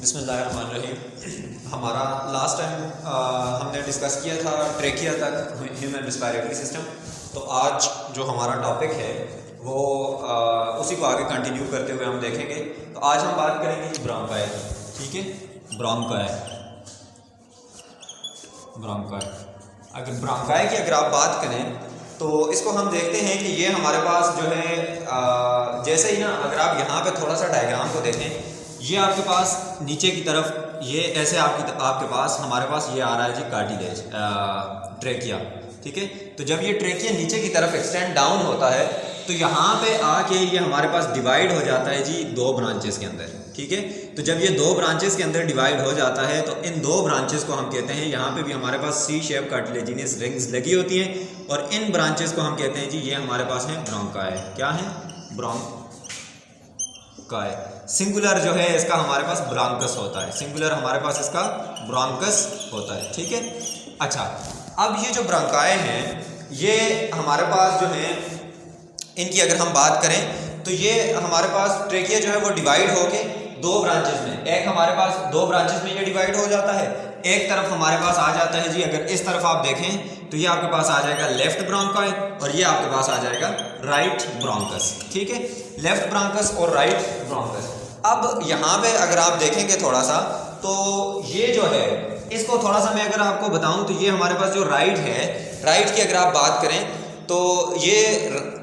बिस्मिल्लाहिर्रहमानिर्रहीम। हमारा last time हमने डिस्कस किया था ट्रेकिया तक ह्यूमन रिस्पायरेटरी सिस्टम। तो आज जो हमारा टॉपिक है वो उसी को आगे कंटिन्यू करते हुए हम देखेंगे। तो आज हम बात करेंगे ब्रोंकाई, ठीक है। ब्रोंकाई अगर ब्रोंकाई की अगर आप बात करें तो इसको हम देखते हैं कि ये हमारे पास जो है जैसे ही ना, अगर आप यहाँ पे थोड़ा सा डायग्राम को देखें, ये आपके पास नीचे की तरफ ये ऐसे आपके पास हमारे पास ये आ रहा है जी कार्टिलेज, ट्रेकिया, ठीक है। तो जब ये ट्रेकिया नीचे की तरफ एक्सटेंड डाउन होता है तो यहाँ पे आके ये हमारे पास डिवाइड हो जाता है जी दो ब्रांचेस के अंदर, ठीक है। तो जब ये दो ब्रांचेस के अंदर डिवाइड हो जाता है तो इन दो ब्रांचेस को हम कहते हैं, यहाँ पे भी हमारे पास सी शेप कार्टिलेजिनस रिंग्स लगी होती हैं और इन ब्रांचेस को हम कहते हैं जी ये हमारे पास है ब्रोंकाई। क्या है? ब्रोंकाई। सिंगुलर जो है इसका हमारे पास ब्रोंकस होता है, सिंगुलर हमारे पास इसका ब्रोंकस होता है, ठीक है। अच्छा, अब ये जो ब्रोंकाई हैं ये हमारे पास जो है इनकी अगर हम बात करें तो ये हमारे पास ट्रेकिया जो है वो डिवाइड होके दो ब्रांचेस में, एक हमारे पास दो ब्रांचेस में ये डिवाइड हो जाता है। एक तरफ हमारे पास आ जाता है जी, अगर इस तरफ आप देखें तो ये आपके पास आ जाएगा लेफ्ट ब्रोंकाई और ये आपके पास आ जाएगा राइट ब्रोंकस, ठीक है। लेफ्ट ब्रोंकस और राइट ब्रोंकस। अब यहाँ पे अगर आप देखेंगे थोड़ा सा तो ये जो है इसको थोड़ा सा मैं अगर आपको बताऊं तो ये हमारे पास जो राइट है, राइट की अगर आप बात करें तो ये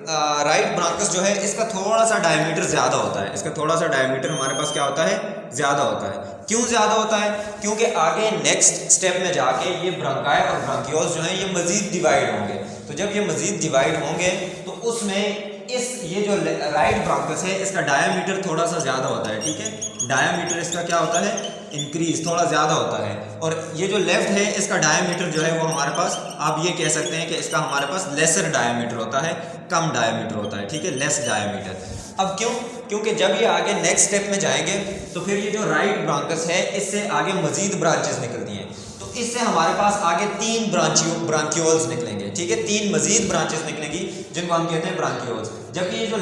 राइट ब्रोंकस जो है इसका थोड़ा सा डायमीटर ज़्यादा होता है, इसका थोड़ा सा डायमीटर हमारे पास क्या होता है? ज़्यादा होता है। क्यों ज़्यादा होता है? क्योंकि आगे नेक्स्ट स्टेप में जाके ये ब्रोंकाई और ब्रोंक्यूल्स जो हैं ये मज़ीद डिवाइड होंगे। तो जब ये मज़ीद डिवाइड होंगे तो उसमें ये जो राइट ब्रोंकस है इसका डायमीटर थोड़ा सा ज़्यादा होता है, ठीक है। डायमीटर इसका क्या होता है? इंक्रीज, थोड़ा ज़्यादा होता है। और ये जो लेफ्ट है इसका डायमीटर जो है वो हमारे पास, आप ये कह सकते हैं कि इसका हमारे पास लेसर डायमीटर होता है, कम डायमीटर होता है, ठीक है, लेस डायमीटर। अब क्यों? क्योंकि जब ये आगे नेक्स्ट स्टेप में जाएंगे तो फिर ये जो राइट ब्रोंकस है इससे आगे मजीद ब्रांचेस निकलती हैं, तो इससे हमारे पास आगे तीन ब्रांक्यूल्स निकलेंगे, ठीक है। तीन मजीद ब्रांचेस निकलेंगी जिनको हम कहते हैं ब्रांक्यूल्स। जबकि ये जो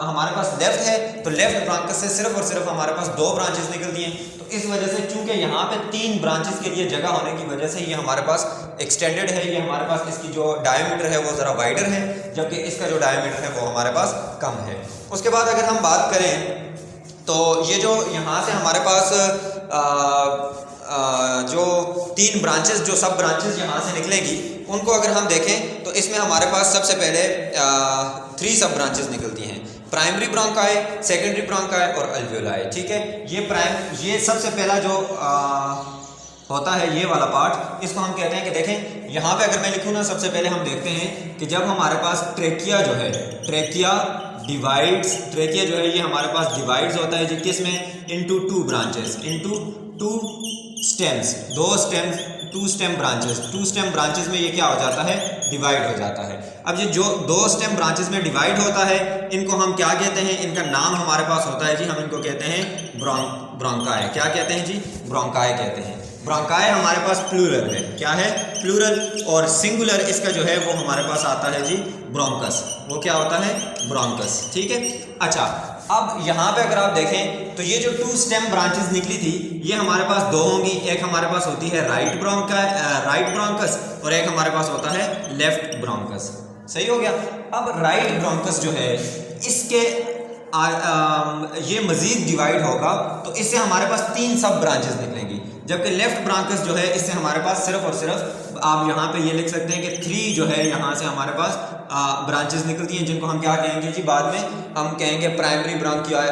हमारे पास लेफ्ट है तो लेफ्ट ब्रोंकस से सिर्फ और सिर्फ हमारे पास दो ब्रांचेस निकलती हैं। तो इस वजह से चूंकि यहाँ पे तीन ब्रांचेस के लिए जगह होने की वजह से ये हमारे पास एक्सटेंडेड है, ये हमारे पास इसकी जो डायमीटर है वो ज़रा वाइडर है, जबकि इसका जो डायमीटर है वो हमारे पास कम है। उसके बाद अगर हम बात करें तो ये जो यहाँ से हमारे पास जो तीन ब्रांचेस, जो सब ब्रांचेस यहाँ से निकलेंगी उनको अगर हम देखें तो इसमें हमारे पास सबसे पहले 3 सब ब्रांचेस निकलती हैं, प्राइमरी ब्रोंकाई, सेकेंडरी ब्रोंकाई और अल्वियोलाई, ठीक है। ये सबसे पहला जो होता है ये वाला पार्ट, इसको हम कहते हैं कि देखें यहाँ पे अगर मैं लिखूँ ना, सबसे पहले हम देखते हैं कि जब हमारे पास ट्रेकिया जो है, ट्रेकिया जो है ये हमारे पास डिवाइड्स होता है जी किसमें? Into 2 branches, into 2 stems, 2 stem branches में ये क्या हो जाता है? डिवाइड हो जाता है। अब ये जो 2 स्टेम ब्रांचेस में डिवाइड होता है इनको हम क्या कहते हैं? इनका नाम हमारे पास होता है जी, हम इनको कहते हैं ब्रोंकाई। क्या कहते हैं जी? ब्रोंकाई कहते हैं। ब्रोंकाई हमारे पास प्लूरल है, क्या है? प्लूरल। और सिंगुलर इसका जो है वो हमारे पास आता है जी ब्रोंकस, वो क्या होता है? ब्रोंकस, ठीक है। अच्छा, अब यहाँ पे अगर आप देखें तो ये जो 2 स्टेम ब्रांचेस निकली थी ये हमारे पास 2 होंगी। एक हमारे पास होती है राइट ब्रोंकस और एक हमारे पास होता है लेफ्ट ब्रोंकस। सही हो गया। अब राइट ब्रोंकस जो है इसके ये मजीद डिवाइड होगा तो इससे हमारे पास 3 सब ब्रांचेस निकलेंगी, जबकि लेफ्ट ब्रोंकस जो है इससे हमारे पास सिर्फ और सिर्फ आप यहाँ पे ये लिख सकते हैं कि 3 जो है यहाँ से हमारे पास ब्रांचेस निकलती हैं, जिनको हम क्या कहेंगे जी? बाद में हम कहेंगे primary bronchiole,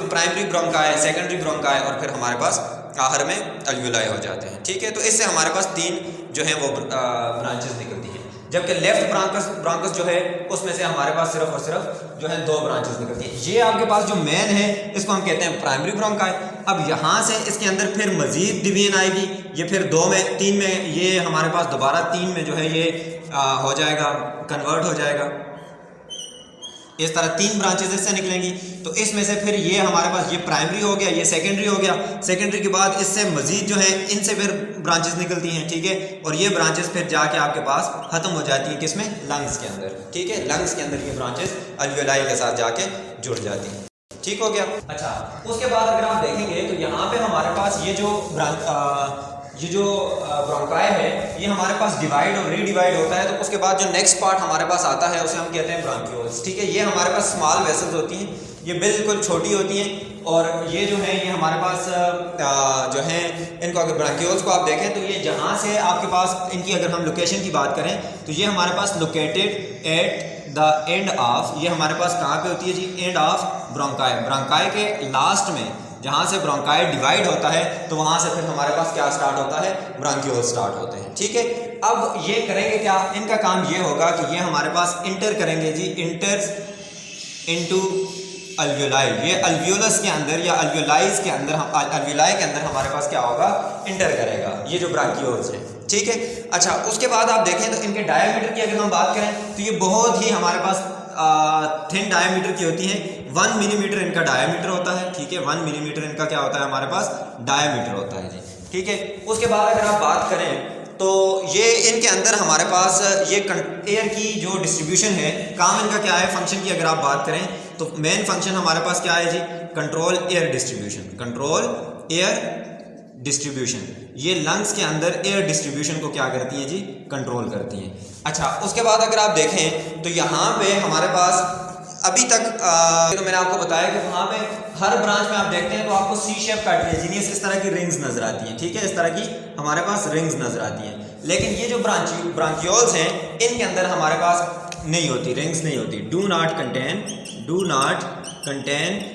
primary bronchi, secondary bronchi और फिर हमारे पास आखिर में अल्वियोलाई हो जाते हैं, ठीक है। तो इससे हमारे पास 3 जो है वो ब्रांचेस निकलती हैं, जबकि लेफ्ट ब्रोंकस जो है उसमें से हमारे पास सिर्फ और सिर्फ जो है 2 ब्रांचेस निकलती हैं। ये आपके पास जो मेन है इसको हम कहते हैं प्राइमरी ब्रोंकाई। अब यहाँ से इसके अंदर फिर मजीद डिवीजन आएगी, ये फिर 2 में 3 में, ये हमारे पास दोबारा 3 में जो है ये हो जाएगा, कन्वर्ट हो जाएगा। इस तरह 3 ब्रांचेस इससे निकलेंगी। तो इसमें से फिर ये हमारे पास ये प्राइमरी हो गया, ये सेकेंडरी हो गया। सेकेंडरी के बाद इससे मजीद जो है इनसे फिर ब्रांचेस निकलती हैं, ठीक है। और ये ब्रांचेस फिर जाके आपके पास खत्म हो जाती हैं किसमें? लंग्स के अंदर, ठीक है। लंग्स के अंदर ये ब्रांचेस अल्वियोलाई के साथ जाके जुड़ जाती हैं। ठीक हो गया। अच्छा, उसके बाद अगर आप देखेंगे तो यहाँ पे हमारे पास ये जो ब्रोंकाई है ये हमारे पास डिवाइड और रीडिवाइड होता है। तो उसके बाद जो नेक्स्ट पार्ट हमारे पास आता है उसे हम कहते हैं ब्रांक्यूल्स। ठीक है, ये हमारे पास स्मॉल वेसल्स होती हैं, ये बिल्कुल छोटी होती हैं, और ये जो है ये हमारे पास जो है इनको अगर ब्रांक्यूल्स को आप देखें तो ये जहाँ से आपके पास इनकी अगर हम लोकेशन की बात करें तो ये हमारे पास located at the end of, ये हमारे पास कहाँ पे होती है जी, एंड ऑफ ब्रोंकाई। ब्रोंकाई के लास्ट में जहाँ से ब्रोंकाई डिवाइड होता है तो वहाँ से फिर हमारे पास क्या स्टार्ट होता है, ब्रांक्यूल्स स्टार्ट होते हैं। ठीक है, अब ये करेंगे क्या, इनका काम ये होगा कि ये हमारे पास इंटर करेंगे जी, इंटर्स इनटू अल्वियोलाई। ये अल्वियोलस के अंदर या अल्वियोलाइज के अंदर, अल्वियोलाई के अंदर हमारे पास क्या होगा, इंटर करेगा ये जो ब्रांक्यूल्स है। ठीक है, अच्छा उसके बाद आप देखें तो इनके डायमीटर की अगर हम बात करें तो ये बहुत ही हमारे पास थिन डायमीटर की होती है। 1 मिलीमीटर इनका डायमीटर होता है। ठीक है, 1 मिलीमीटर इनका क्या होता है, हमारे पास डायमीटर होता है जी। ठीक है, उसके बाद अगर आप बात करें तो ये इनके अंदर हमारे पास ये एयर की जो डिस्ट्रीब्यूशन है, काम इनका क्या है, फंक्शन की अगर आप बात करें तो मेन फंक्शन हमारे पास क्या है जी, control air distribution. Control air distribution, ये लंग्स के अंदर एयर डिस्ट्रीब्यूशन को क्या करती हैं जी, कंट्रोल करती हैं। अच्छा, उसके बाद अगर आप देखें तो यहाँ पे हमारे पास अभी तक तो मैंने आपको बताया कि वहाँ पे हर ब्रांच में आप देखते हैं तो आपको सी शेप कार्टिलेजिनियस इस तरह की रिंग्स नजर आती हैं। ठीक है, इस तरह की हमारे पास रिंग्स नजर आती हैं, लेकिन ये जो ब्रांक्यूल्स हैं इनके अंदर हमारे पास नहीं होती, रिंग्स नहीं होती। डू नॉट कंटेन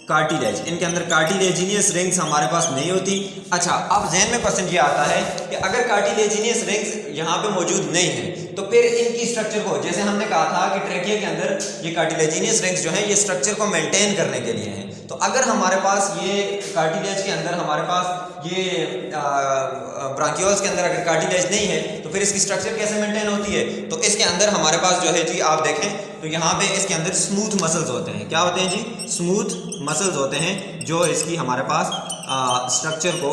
कार्टिलेज, इनके अंदर कार्टिलेजिनियस रिंग्स हमारे पास नहीं होती। अच्छा, अब ज़हन में क्वेश्चन ये आता है कि अगर कार्टिलेजिनियस रिंग्स यहाँ पे मौजूद नहीं है तो फिर इनकी स्ट्रक्चर को, जैसे हमने कहा था कि ट्रेकिया के अंदर ये कार्टिलेजिनियस रिंग्स जो है ये स्ट्रक्चर को मेंटेन करने के लिए हैं, तो अगर हमारे पास ये कार्टिलेज के अंदर हमारे पास ये ब्रांक्यूल्स के अंदर अगर कार्टिलेज नहीं है तो फिर इसकी स्ट्रक्चर कैसे मेंटेन होती है, तो इसके अंदर हमारे पास जो है जी आप देखें तो यहाँ पे इसके अंदर स्मूथ मसल्स होते हैं। क्या होते हैं जी, स्मूथ मसल्स होते हैं जो इसकी हमारे पास स्ट्रक्चर को,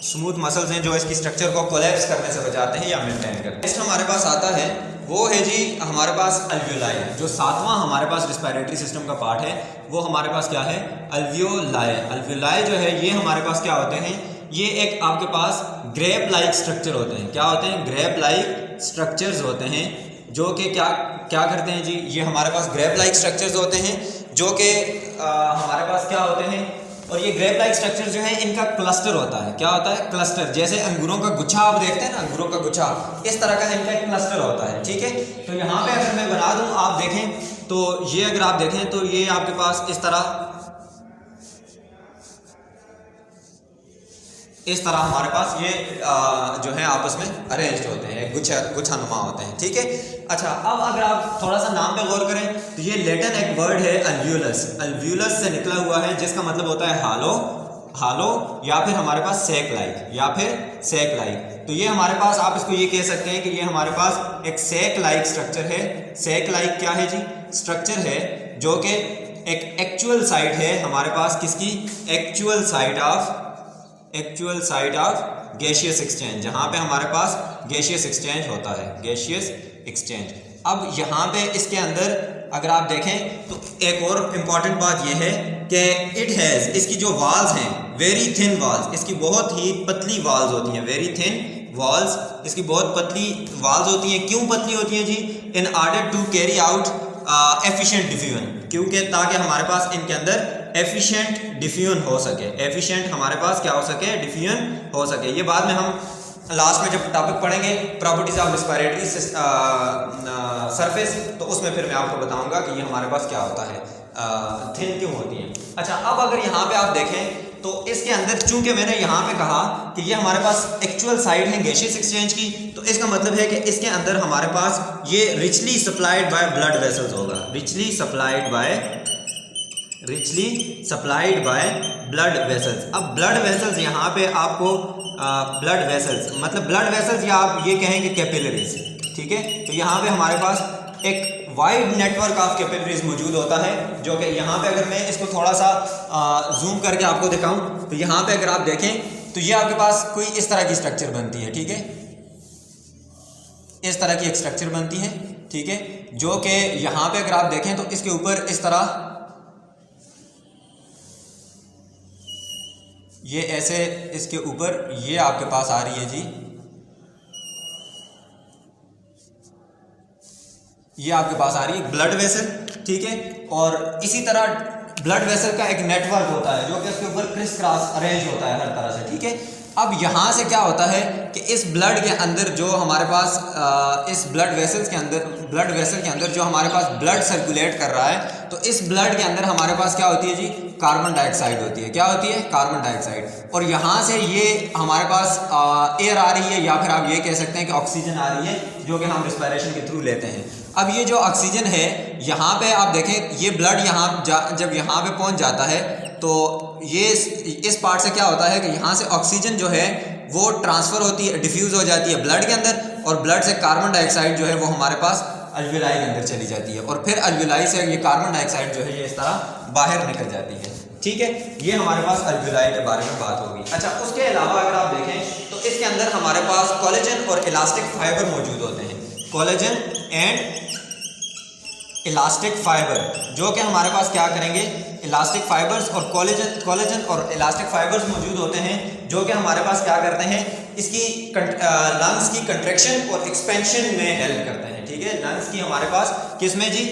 स्मूथ मसल्स हैं जो इसकी स्ट्रक्चर को कोलैप्स करने से बचाते हैं या मेंटेन करते हैं। नेक्स्ट हमारे पास आता है वो है जी हमारे पास अल्वियोलाई, जो सातवां हमारे पास रिस्पिरेटरी सिस्टम का पार्ट है वो हमारे पास क्या है, अल्वियोलाई। अल्वियोलाई जो है ये हमारे पास क्या होते हैं, ये एक आपके पास ग्रेप लाइक स्ट्रक्चर होते हैं। क्या होते हैं, ग्रेप लाइक स्ट्रक्चर्स होते हैं जो कि क्या करते हैं जी, ये हमारे पास ग्रेप लाइक स्ट्रक्चर्स होते हैं जो कि हमारे पास क्या होते हैं, और ये ग्रेप लाइक स्ट्रक्चर जो है इनका क्लस्टर होता है। क्या होता है, क्लस्टर, जैसे अंगूरों का गुच्छा आप देखते हैं ना, अंगूरों का गुच्छा, इस तरह का इनका एक क्लस्टर होता है। ठीक है, तो यहाँ पे अगर मैं बना दूँ, आप देखें तो ये अगर आप देखें तो ये आपके पास इस तरह हमारे पास ये जो है आपस में अरेंज्ड होते हैं, गुच्छा नुमा होते हैं। ठीक है, अच्छा अब अगर आप थोड़ा सा नाम पे गौर करें तो ये लैटिन एक वर्ड है अल्वियोलस, अल्वियोलस से निकला हुआ है जिसका मतलब होता है हालो या फिर हमारे पास सेक लाइक तो ये हमारे पास आप इसको ये कह सकते हैं कि ये हमारे पास एक सेक लाइक स्ट्रक्चर है। सेक लाइक क्या है जी, स्ट्रक्चर है जो कि एक एक्चुअल साइट है हमारे पास, किसकी, actual site of gaseous exchange, जहाँ पे हमारे पास गैसियस एक्सचेंज होता है, गैसियस एक्सचेंज। अब यहाँ पे इसके अंदर अगर आप देखें तो एक और इम्पॉर्टेंट बात यह है कि इट हैज़, इसकी जो वॉल्स हैं वेरी थिन वॉल्स, इसकी बहुत ही पतली वॉल्स होती हैं, वेरी थिन वॉल्स, इसकी बहुत पतली वॉल्स होती हैं। क्यों पतली होती हैं जी, in order to carry out efficient diffusion, क्योंकि ताकि हमारे पास इनके अंदर एफिशिएंट डिफ्यूजन हो सके, एफिशिएंट हमारे पास क्या हो सके, डिफ्यूजन हो सके। ये बाद में हम लास्ट में जब टॉपिक पढ़ेंगे प्रॉपर्टीज ऑफ रिस्पिरेटरी सरफेस तो उसमें फिर मैं आपको बताऊंगा कि ये हमारे पास क्या होता है, थिन क्यों होती है। अच्छा, अब अगर यहाँ पे आप देखें तो इसके अंदर चूंकि मैंने यहाँ पे कहा कि ये हमारे पास एक्चुअल साइड है गैसियस एक्सचेंज की, तो इसका मतलब है कि इसके अंदर हमारे पास ये richly supplied by blood vessels होगा, richly supplied by blood vessels. अब ब्लड वेसल्स यहाँ पे आपको ब्लड वेसल्स मतलब ब्लड वेसल्स या आप ये कहेंगे कैपिलरीज। ठीक है, तो यहाँ पे हमारे पास एक वाइड नेटवर्क ऑफ कैपिलरीज मौजूद होता है जो कि यहाँ पे अगर मैं इसको थोड़ा सा जूम करके आपको दिखाऊं तो यहाँ पे अगर आप देखें तो ये आपके पास कोई इस तरह की स्ट्रक्चर बनती है। ठीक है, इस तरह की एक स्ट्रक्चर बनती है। ठीक है, जो कि यहाँ पे अगर आप देखें तो इसके ऊपर इस तरह ये ऐसे इसके ऊपर ये आपके पास आ रही है जी, ये आपके पास आ रही है ब्लड वेसल, ठीक है। और इसी तरह ब्लड वेसल का एक नेटवर्क होता है जो कि उसके ऊपर क्रिस क्रॉस अरेंज होता है हर तरह से, ठीक है। अब यहाँ से क्या होता है कि इस ब्लड के अंदर जो हमारे पास इस ब्लड वेसल के अंदर जो हमारे पास ब्लड सर्कुलेट कर रहा है, तो इस ब्लड के अंदर हमारे पास क्या होती है जी, कार्बन डाइऑक्साइड होती है। क्या होती है? Carbon dioxide. और यहाँ से ये हमारे पास एयर आ रही है, या फिर आप ये कह सकते हैं कि ऑक्सीजन आ रही है, जो कि हम रिस्पिरेशन के थ्रू लेते हैं। अब ये जो ऑक्सीजन है, यहाँ पे आप देखें, ये ब्लड जब यहाँ पे पहुँच जाता है तो ये इस पार्ट से क्या होता है कि यहाँ से ऑक्सीजन जो है वो ट्रांसफ़र होती है, डिफ्यूज़ हो जाती है ब्लड के अंदर, और ब्लड से कार्बन डाइऑक्साइड जो है वो हमारे पास अल्विलाई के अंदर चली जाती है, और फिर अल्विलाई से ये कार्बन डाइऑक्साइड जो है ये इस तरह बाहर निकल जाती है, ठीक है। ये हमारे पास अल्विलाई के बारे में बात होगी। अच्छा, उसके अलावा अगर आप देखें तो इसके अंदर हमारे पास कोलेजन और इलास्टिक फाइबर मौजूद होते हैं। कोलेजन एंड इलास्टिक फाइबर, जो कि हमारे पास क्या करेंगे, इलास्टिक फाइबर्स और कोलेजन और इलास्टिक फाइबर्स मौजूद होते हैं, जो कि हमारे पास क्या करते हैं, इसकी लंग्स की कंट्रैक्शन और एक्सपेंशन में हेल्प करते हैं, ठीक है। लंग्स की हमारे पास किस में जी,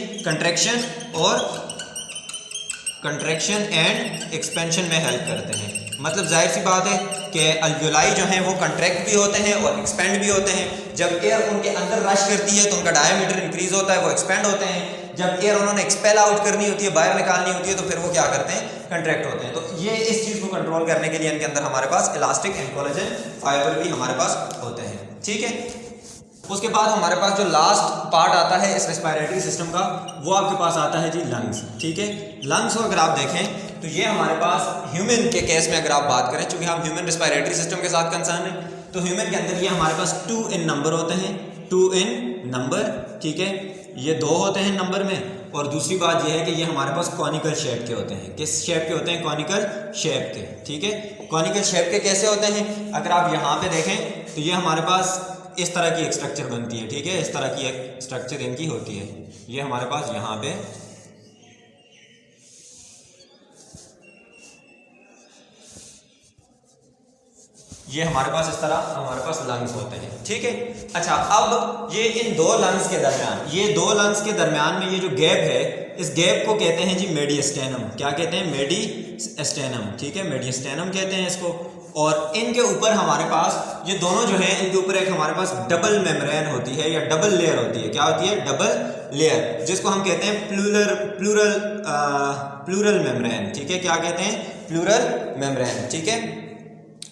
कंट्रैक्शन एंड एक्सपेंशन में हेल्प करते हैं। मतलब जाहिर सी बात है कि अल्वियोलाई जो हैं वो कंट्रैक्ट भी होते हैं और एक्सपेंड भी होते हैं। जब एयर उनके अंदर रश करती है तो उनका डायमीटर इंक्रीज होता है, वो एक्सपेंड होते हैं। जब एयर उन्होंने एक्सपेल आउट करनी होती है, बाहर निकालनी होती है, तो फिर वो क्या करते हैं, कंट्रैक्ट होते हैं। तो ये इस चीज़ को कंट्रोल करने के लिए इनके अंदर हमारे पास इलास्टिक एंड कोलेजन फाइबर भी हमारे पास होते हैं, ठीक है। उसके बाद हमारे पास जो लास्ट पार्ट आता है इस रेस्पिरेटरी सिस्टम का, वो आपके पास आता है जी लंग्स, ठीक है। लंग्स को अगर आप देखें तो ये हमारे पास ह्यूमन के केस में अगर आप बात करें, चूँकि हम ह्यूमन रेस्पिरेटरी सिस्टम के साथ कंसर्न है, तो ह्यूमन के अंदर ये हमारे पास 2 इन नंबर होते हैं, 2 इन नंबर, ठीक है। ये 2 होते हैं नंबर में। और दूसरी बात यह है कि ये हमारे पास कॉनिकल शेप के होते हैं। किस शेप के होते हैं? कॉनिकल शेप के, ठीक है। कॉनिकल शेप के कैसे होते हैं? अगर आप यहाँ पे देखें तो ये हमारे पास इस तरह की एक स्ट्रक्चर बनती है, ठीक है। इस तरह की एक स्ट्रक्चर इनकी होती है। ये हमारे पास यहाँ पे ये हमारे पास इस तरह हमारे पास लंग्स होते हैं, ठीक है। अच्छा, अब ये इन 2 लंग्स के दरमियान, ये 2 लंग्स के दरमियान में ये जो गैप है, इस गैप को कहते हैं जी मेडिस्टेनम। क्या कहते हैं? मेडिस्टेनम, ठीक है, मेडिस्टेनम कहते हैं इसको। और इनके ऊपर हमारे पास ये दोनों जो है, इनके ऊपर एक हमारे पास डबल मेम्ब्रेन होती है या डबल लेयर होती है। क्या होती है? डबल लेयर, जिसको हम कहते हैं प्लूरल मेम्ब्रेन, ठीक है। क्या कहते हैं? प्लूरल मेम्ब्रेन, ठीक है।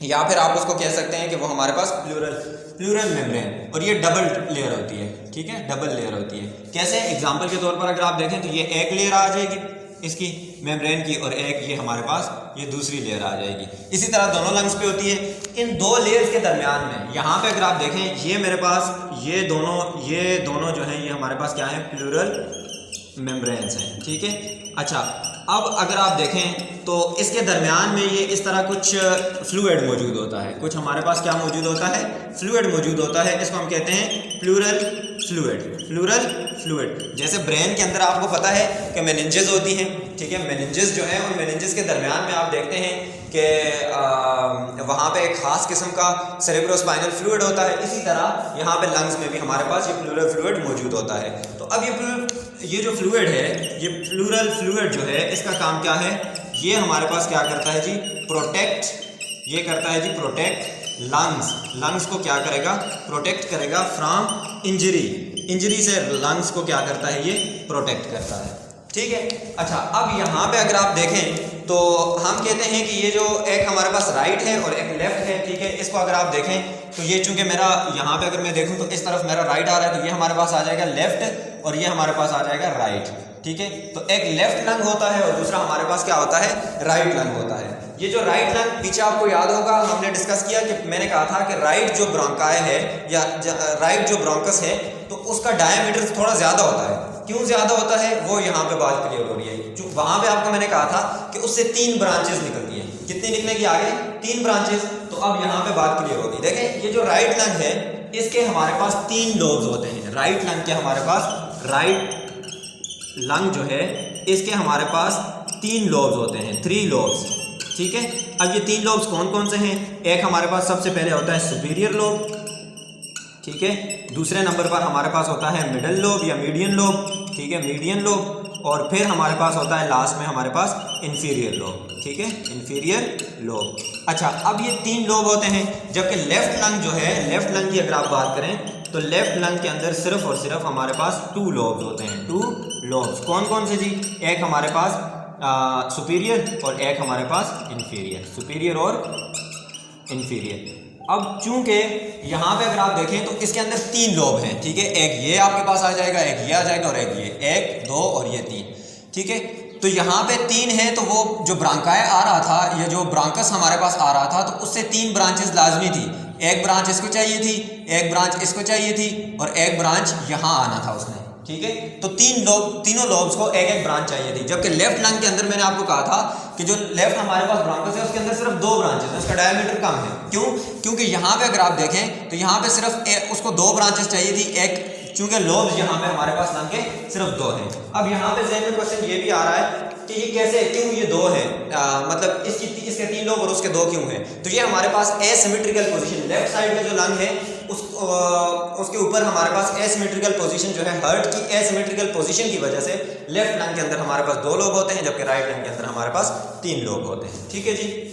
या फिर आप उसको कह सकते हैं कि वो हमारे पास प्लूरल मेम्ब्रेन, और ये डबल लेयर होती है, ठीक है, डबल लेयर होती है। कैसे? एग्जांपल के तौर पर अगर आप देखें तो ये एक लेयर आ जाएगी इसकी मेम्ब्रेन की, और एक ये हमारे पास ये दूसरी लेयर आ जाएगी। इसी तरह दोनों लंग्स पे होती है। इन 2 लेयर्स के दरमियान में यहाँ पे अगर आप देखें, ये मेरे पास ये दोनों जो हैं ये हमारे पास क्या है? प्लूरल मेम्ब्रेन्स हैं, ठीक है। अच्छा, अब अगर आप देखें तो इसके दरमियान में ये इस तरह कुछ फ्लूइड मौजूद होता है। कुछ हमारे पास क्या मौजूद होता है? फ्लूइड मौजूद होता है। इसको हम कहते हैं प्लूरल फ्लूइड। जैसे ब्रेन के अंदर आपको पता है कि मेनिंजेस होती हैं, ठीक है। मेनिंजेस जो है, उन मेनिंजेस के दरमियान में आप देखते हैं कि वहाँ पे एक ख़ास किस्म का सेरेब्रोस्पाइनल फ्लूइड होता है। इसी तरह यहाँ पे लंग्स में भी हमारे पास ये प्लूरल फ्लूइड मौजूद होता है। तो अब ये जो फ्लूइड है, ये प्लूरल फ्लूइड जो है, इसका काम क्या है? ये हमारे पास क्या करता है जी? प्रोटेक्ट लंग्स को क्या करेगा? प्रोटेक्ट करेगा फ्रॉम इंजरी से लंग्स को क्या करता है? ये प्रोटेक्ट करता है, ठीक है। अच्छा, अब यहाँ पे अगर आप देखें तो हम कहते हैं कि ये जो एक हमारे पास राइट है और एक लेफ्ट है, ठीक है। इसको अगर आप देखें तो ये चूंकि मेरा यहाँ पे अगर मैं देखूँ तो इस तरफ मेरा राइट आ रहा है, तो ये हमारे पास आ जाएगा लेफ्ट और ये हमारे पास आ जाएगा राइट, ठीक है। तो एक लेफ्ट लंग होता है और दूसरा हमारे पास क्या होता है? राइट लंग होता है। ये जो राइट लंग, पीछे आपको याद होगा हमने डिस्कस किया कि मैंने कहा था कि राइट जो ब्रोंकाई है या राइट जो ब्रोंकस है, तो उसका डायमीटर थोड़ा ज़्यादा होता है। क्यों ज़्यादा होता है? वो यहाँ पे बात क्लियर हो रही है। जो वहाँ पे आपको मैंने कहा था कि उससे 3 ब्रांचेस निकलती हैं। कितनी निकलेगी आगे? 3 ब्रांचेस। तो अब यहाँ पे बात क्लियर होगी। देखें, ये जो राइट लंग है, इसके हमारे पास 3 लोब्स होते हैं। राइट लंग के हमारे पास, राइट लंग जो है, इसके हमारे पास 3 लोब्स होते हैं, 3 लोब्स, ठीक है। अब ये 3 लोब्स कौन कौन से हैं? एक हमारे पास सबसे पहले होता है सुपीरियर लोब, ठीक है। दूसरे नंबर पर हमारे पास होता है मिडल लोब या मीडियन लोब, ठीक है, मीडियन लोब। और फिर हमारे पास होता है लास्ट में हमारे पास इंफीरियर लोब, ठीक है, इंफीरियर लोब। अच्छा, अब ये 3 लोब होते हैं, जबकि लेफ्ट लंग जो है, लेफ्ट लंग की अगर आप बात करें तो लेफ्ट लंग के अंदर सिर्फ और सिर्फ हमारे पास 2 लोब्स होते हैं, 2 लोब्स। कौन कौन से जी? एक हमारे पास सुपीरियर और एक हमारे पास इंफीरियर, सुपीरियर और इंफीरियर। अब चूंकि यहाँ पे अगर आप देखें तो इसके अंदर 3 लोब हैं, ठीक है। एक ये आपके पास आ जाएगा, एक ये आ जाएगा और एक ये, 1 2 और ये 3, ठीक है। तो यहाँ पे 3 है, तो वो जो ब्रांकाई आ रहा था, ये जो ब्रांकस हमारे पास आ रहा था, तो उससे 3 ब्रांचेस लाजमी थी। एक ब्रांच इसको चाहिए थी, एक ब्रांच इसको चाहिए थी और एक ब्रांच यहाँ आना था उसने, ठीक है। तो तीनों लोब्स को एक एक ब्रांच चाहिए थी। जबकि लेफ्ट लंग के अंदर मैंने आपको कहा था कि जो लेफ्ट हमारे पास ब्रांकस है उसके अंदर सिर्फ 2 ब्रांचेस हैं, उसका डायमीटर कम है। क्यों? क्योंकि यहाँ पे अगर आप देखें तो यहाँ पे सिर्फ उसको 2 ब्रांचेस चाहिए थी, एक, चूंकि लोब्स यहाँ पे हमारे पास लंग के सिर्फ 2 हैं। अब यहाँ पे ज़हन में क्वेश्चन ये भी आ रहा है कि ये कैसे, क्यों ये 2 है, मतलब इसके 3 लोब और उसके 2 क्यों हैं? तो ये हमारे पास एसिमेट्रिकल पोजीशन, लेफ्ट साइड में जो लंग है उसके ऊपर हमारे पास एसिमेट्रिकल पोजीशन जो है, हर्ट की एसिमेट्रिकल पोजीशन की वजह से लेफ्ट लंग के अंदर हमारे पास 2 लोब होते हैं, जबकि राइट लंग के अंदर हमारे पास 3 लोब होते हैं, ठीक है जी।